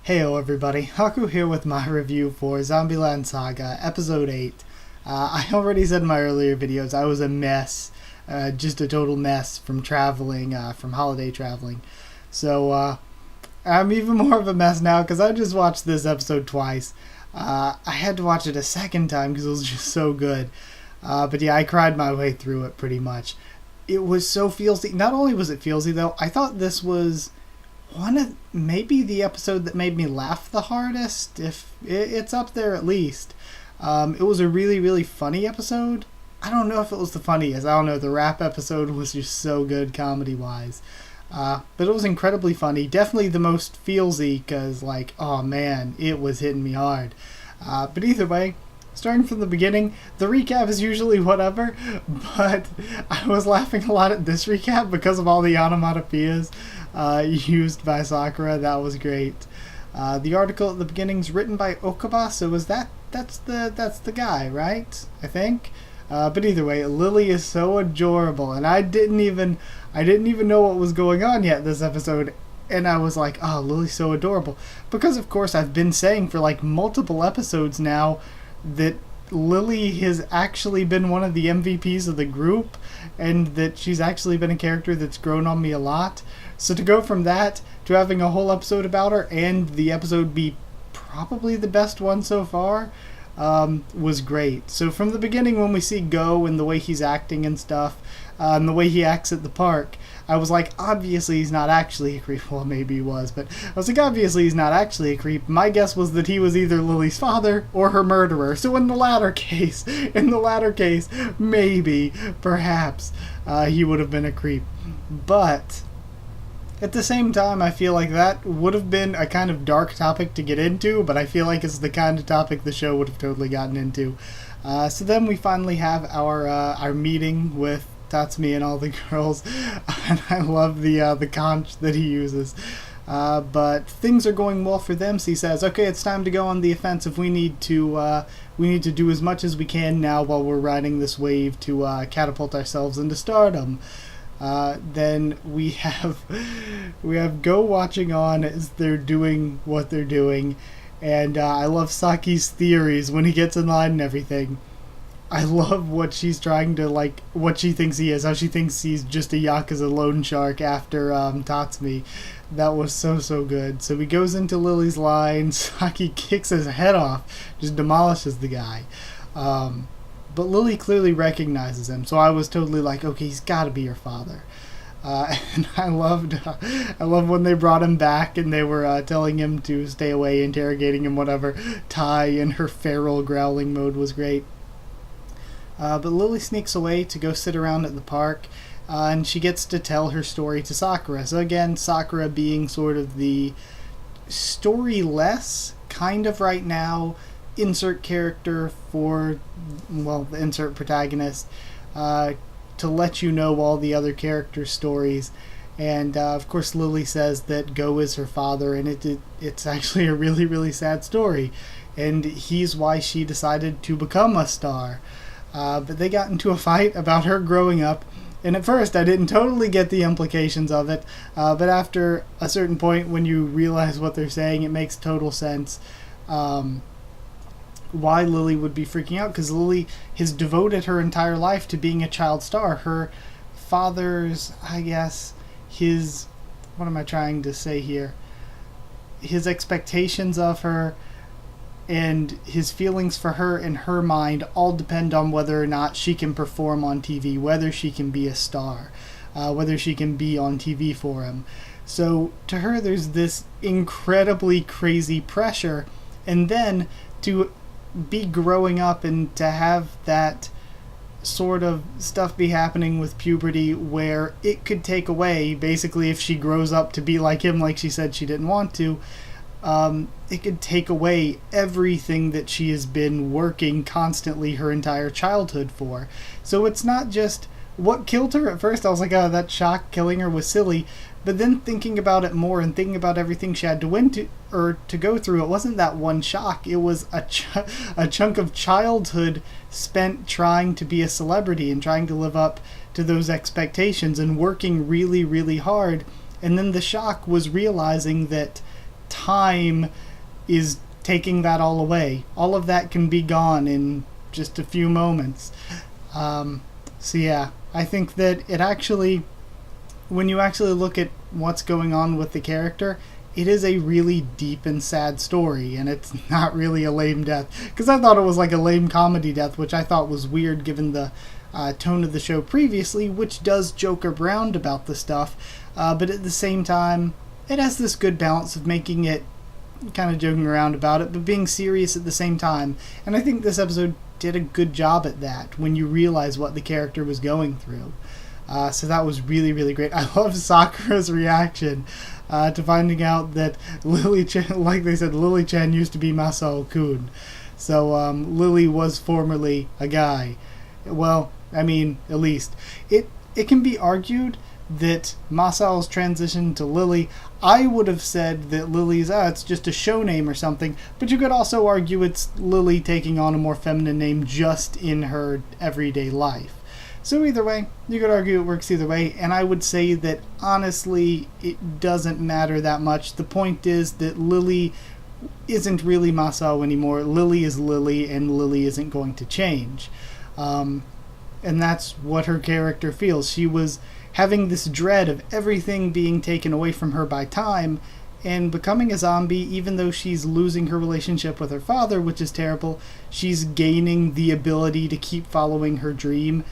Heyo everybody, Haku here with my review for Zombieland Saga Episode 8. I already said in my earlier videos I was a mess, just a total mess from traveling, from holiday traveling. So I'm even more of a mess now because I just watched this episode twice. I had to watch it a second time because it was just so good. But yeah, I cried my way through it pretty much. It was so feelsy. Not only was it feelsy though, I thought this was one of maybe the episode that made me laugh the hardest, if it's up there at least. It was a really, really funny episode. I don't know if it was the funniest. I don't know. The rap episode was just so good comedy wise. But it was incredibly funny. Definitely the most feelsy because, like, oh man, it was hitting me hard. But either way, starting from the beginning, the recap is usually whatever, but I was laughing a lot at this recap because of all the onomatopoeias used by Sakura. That was great. The article at the beginning is written by Okaba, so that's the guy, right? I think. But either way, Lily is so adorable, and I didn't even know what was going on yet this episode. And I was like, oh, Lily's so adorable. Because, of course, I've been saying for like multiple episodes now that Lily has actually been one of the MVPs of the group, and that she's actually been a character that's grown on me a lot. So to go from that to having a whole episode about her, and the episode be probably the best one so far, was great. So from the beginning, when we see Go and the way he's acting and stuff, and the way he acts at the park, I was like, obviously he's not actually a creep. Well, maybe he was, but I was like, obviously he's not actually a creep. My guess was that he was either Lily's father or her murderer. So in the latter case, maybe, perhaps, he would have been a creep. But at the same time, I feel like that would have been a kind of dark topic to get into, but I feel like it's the kind of topic the show would have totally gotten into. So then we finally have our meeting with Tatsumi and all the girls, and I love the conch that he uses. But things are going well for them, so he says, okay, it's time to go on the offensive. We need to do as much as we can now while we're riding this wave to catapult ourselves into stardom. Then we have Go watching on as they're doing what they're doing, and I love Saki's theories when he gets in line and everything. I love what she's trying to, like, what she thinks he is, how she thinks he's just a Yakuza loan shark after Tatsumi. That was so good. So he goes into Lily's line, Saki kicks his head off, just demolishes the guy. But Lily clearly recognizes him, so I was totally like, okay, he's got to be your father. And I loved when they brought him back and they were telling him to stay away, interrogating him, whatever. Tai in her feral growling mode was great. But Lily sneaks away to go sit around at the park, and she gets to tell her story to Sakura. So again, Sakura being sort of the story-less, kind of right now, insert character for, well, the insert protagonist, to let you know all the other characters' stories. And of course Lily says that Go is her father, and it's actually a really, really sad story. And he's why she decided to become a star. But they got into a fight about her growing up, and at first I didn't totally get the implications of it, but after a certain point when you realize what they're saying, it makes total sense why Lily would be freaking out, because Lily has devoted her entire life to being a child star. Her father's, I guess, what am I trying to say here? His expectations of her and his feelings for her in her mind all depend on whether or not she can perform on TV, whether she can be a star, whether she can be on TV for him. So to her, there's this incredibly crazy pressure, and then to be growing up and to have that sort of stuff be happening with puberty where it could take away, basically, if she grows up to be like him, like she said she didn't want to, it could take away everything that she has been working constantly her entire childhood for. So it's not just what killed her. At first I was like, oh, that shock killing her was silly, but then thinking about it more and thinking about everything she had to go through, it wasn't that one shock. It was a chunk of childhood spent trying to be a celebrity and trying to live up to those expectations and working really, really hard. And then the shock was realizing that time is taking that all away. All of that can be gone in just a few moments. So yeah, I think that it actually, when you actually look at what's going on with the character, it is a really deep and sad story, and it's not really a lame death. Because I thought it was like a lame comedy death, which I thought was weird given the tone of the show previously, which does joke around about the stuff, but at the same time, it has this good balance of making it kind of joking around about it, but being serious at the same time. And I think this episode did a good job at that when you realize what the character was going through. So that was really, really great. I love Sakura's reaction to finding out that Lily Chen, like they said, Lily Chen used to be Masao-kun. So Lily was formerly a guy. Well, I mean, at least. It can be argued that Masao's transition to Lily, I would have said that Lily's, it's just a show name or something, but you could also argue it's Lily taking on a more feminine name just in her everyday life. So either way, you could argue it works either way, and I would say that honestly, it doesn't matter that much. The point is that Lily isn't really Masao anymore. Lily is Lily, and Lily isn't going to change. And that's what her character feels. She was having this dread of everything being taken away from her by time, and becoming a zombie, even though she's losing her relationship with her father, which is terrible, she's gaining the ability to keep following her dream,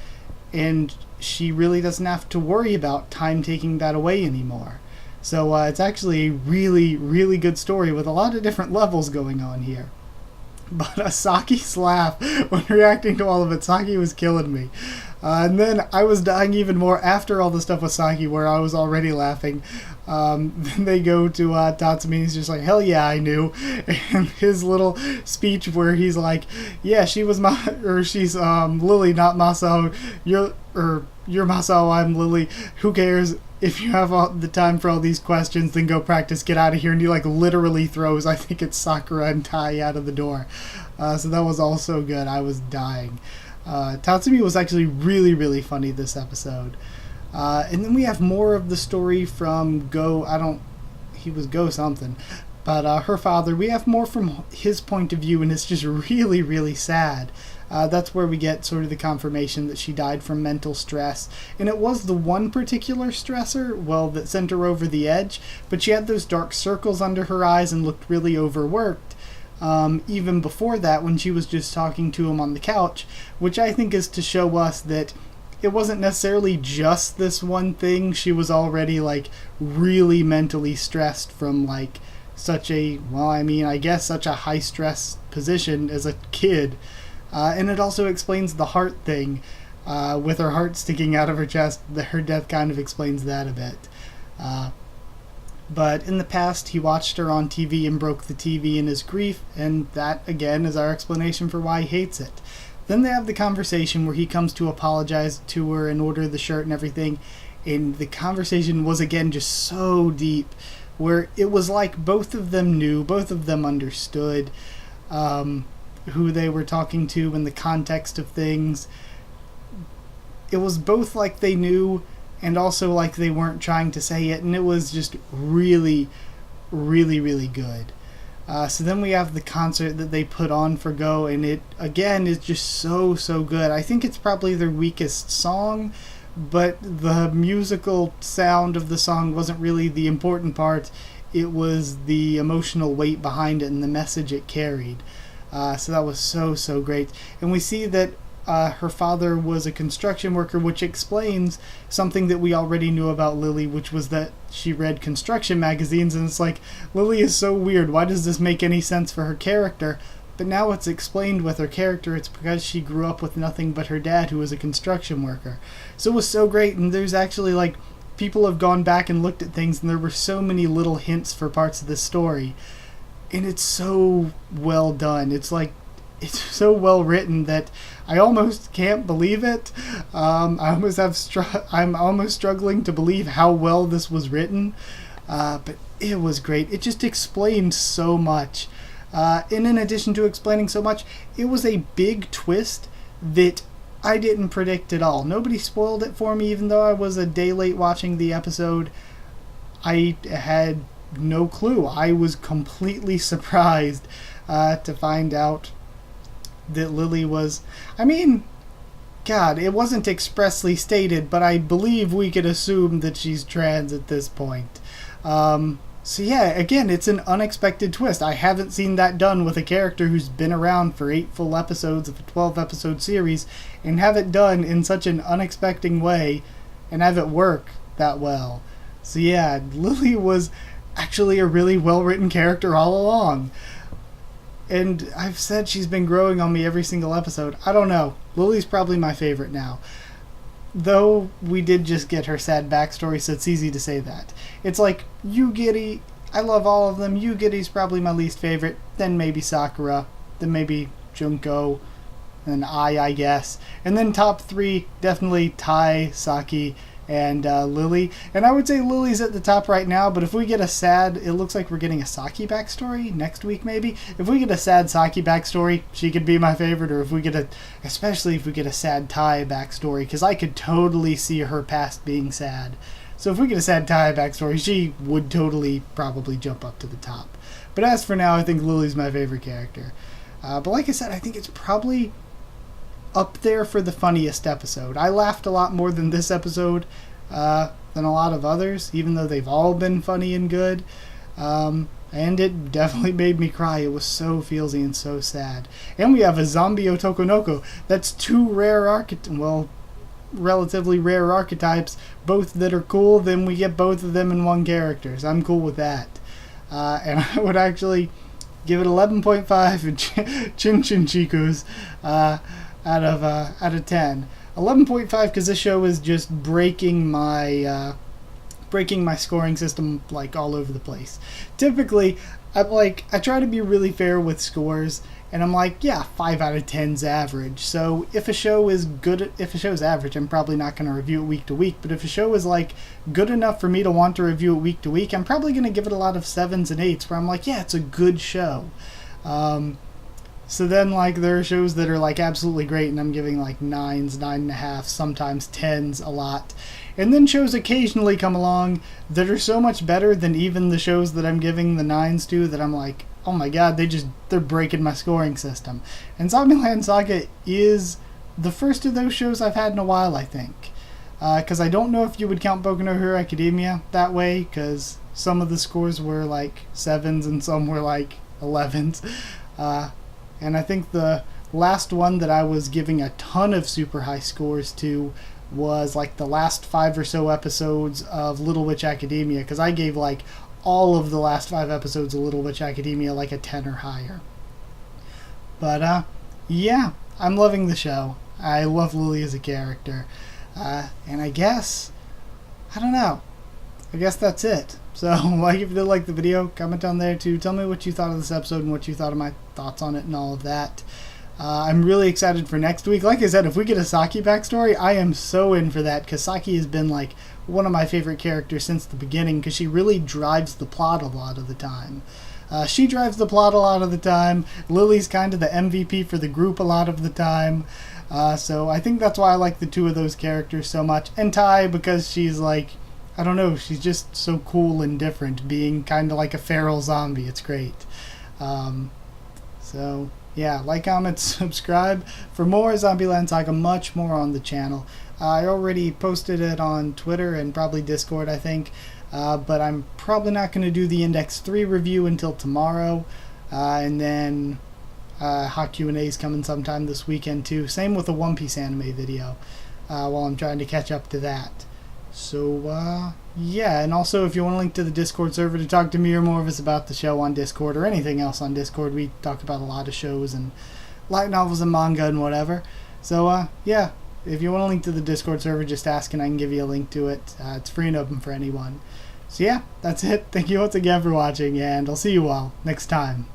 and she really doesn't have to worry about time taking that away anymore. So it's actually a really, really good story with a lot of different levels going on here. But Saki's laugh when reacting to all of it, Saki was killing me. And then I was dying even more after all the stuff with Saki, where I was already laughing. Then they go to Tatsumi, and he's just like, hell yeah, I knew. And his little speech where he's like, yeah, she's Lily, not Masao. You're Masao, I'm Lily. Who cares? If you have all the time for all these questions, then go practice, get out of here. And he like literally throws, I think it's Sakura and Tai out of the door. So that was also good. I was dying. Tatsumi was actually really, really funny this episode. And then we have more of the story from he was Go something. But her father, we have more from his point of view, and it's just really, really sad. That's where we get sort of the confirmation that she died from mental stress. And it was the one particular stressor, that sent her over the edge, but she had those dark circles under her eyes and looked really overworked. Even before that, when she was just talking to him on the couch, which I think is to show us that it wasn't necessarily just this one thing. She was already really mentally stressed from such a high stress position as a kid. And it also explains the heart thing, with her heart sticking out of her chest. Her death kind of explains that a bit. But in the past, he watched her on TV and broke the TV in his grief, and that, again, is our explanation for why he hates it. Then they have the conversation where he comes to apologize to her and order the shirt and everything, and the conversation was, again, just so deep, where it was like both of them knew, both of them understood who they were talking to and the context of things. It was both like they knew and also like they weren't trying to say it, and it was just really, really, really good. So then we have the concert that they put on for Go, and it, again, is just so, so good. I think it's probably their weakest song, but the musical sound of the song wasn't really the important part. It was the emotional weight behind it and the message it carried. So that was so, so great. And we see that her father was a construction worker, which explains something that we already knew about Lily, which was that she read construction magazines, and it's like, Lily is so weird, why does this make any sense for her character? But now it's explained with her character, it's because she grew up with nothing but her dad, who was a construction worker. So it was so great, and there's actually people have gone back and looked at things, and there were so many little hints for parts of the story, and it's so well done. It's so well written that I almost can't believe it. I'm almost struggling to believe how well this was written, but it was great. It just explained so much. And in addition to explaining so much, it was a big twist that I didn't predict at all. Nobody spoiled it for me, even though I was a day late watching the episode. I had no clue. I was completely surprised to find out that Lily was, I mean, God, it wasn't expressly stated, but I believe we could assume that she's trans at this point. So yeah, again, it's an unexpected twist. I haven't seen that done with a character who's been around for 8 full episodes of a 12-episode series, and have it done in such an unexpected way, and have it work that well. So yeah, Lily was actually a really well-written character all along. And I've said she's been growing on me every single episode. I don't know. Lily's probably my favorite now. Though we did just get her sad backstory, so it's easy to say that. It's like, Yugiri, I love all of them. Yugiri's probably my least favorite. Then maybe Sakura. Then maybe Junko. And I guess. And then top 3, definitely Tai, Saki, and Lily. And I would say Lily's at the top right now, but if we get a sad, it looks like we're getting a Saki backstory next week maybe. If we get a sad Saki backstory, she could be my favorite, or if we get especially if we get a sad Tai backstory, because I could totally see her past being sad. So if we get a sad Tai backstory, she would totally probably jump up to the top. But as for now, I think Lily's my favorite character. But like I said, I think it's probably up there for the funniest episode. I laughed a lot more than this episode than a lot of others, even though they've all been funny and good. And it definitely made me cry. It was so feelsy and so sad. And we have a zombie Otokonoko. That's 2 relatively rare archetypes, both that are cool. Then we get both of them in one character. So I'm cool with that. And I would actually give it 11.5 in Chin Chin Chikus out of 10. 11.5 because this show is just breaking my scoring system like all over the place. Typically, I try to be really fair with scores, and I'm like, yeah, 5 out of 10's average. So if a show is good, if a show's average, I'm probably not going to review it week to week. But if a show is like good enough for me to want to review it week to week, I'm probably going to give it a lot of 7s and 8s, where I'm like, yeah, it's a good show. So then, like, there are shows that are, like, absolutely great, and I'm giving, like, 9s, 9.5, sometimes 10s a lot. And then shows occasionally come along that are so much better than even the shows that I'm giving the 9s to that I'm like, oh my god, they're breaking my scoring system. And Zombieland Saga is the first of those shows I've had in a while, I think. Because I don't know if you would count Boku no Hero Academia that way, because some of the scores were, like, 7s and some were, like, 11s. And I think the last one that I was giving a ton of super high scores to was like the last 5 or so episodes of Little Witch Academia, because I gave like all of the last 5 episodes of Little Witch Academia like a 10 or higher. But yeah, I'm loving the show. I love Lily as a character. And I guess, I don't know, I guess that's it. So, like, if you did like the video, comment down there too. Tell me what you thought of this episode and what you thought of my thoughts on it and all of that. I'm really excited for next week. Like I said, if we get a Saki backstory, I am so in for that, because Saki has been, like, one of my favorite characters since the beginning, because she really drives the plot a lot of the time. She drives the plot a lot of the time. Lily's kind of the MVP for the group a lot of the time. So I think that's why I like the 2 of those characters so much. And Tai, because she's, like, I don't know, she's just so cool and different, being kind of like a feral zombie. It's great. So, yeah, like, comment, subscribe for more Zombieland Saga, much more on the channel. I already posted it on Twitter and probably Discord, I think, but I'm probably not going to do the Index 3 review until tomorrow, and then Hot Q&A's coming sometime this weekend too. Same with the One Piece anime video, while I'm trying to catch up to that. So, yeah, and also if you want a link to the Discord server to talk to me or more of us about the show on Discord or anything else on Discord, we talk about a lot of shows and light novels and manga and whatever. So, yeah, if you want a link to the Discord server, just ask and I can give you a link to it. It's free and open for anyone. So, yeah, that's it. Thank you once again for watching, and I'll see you all next time.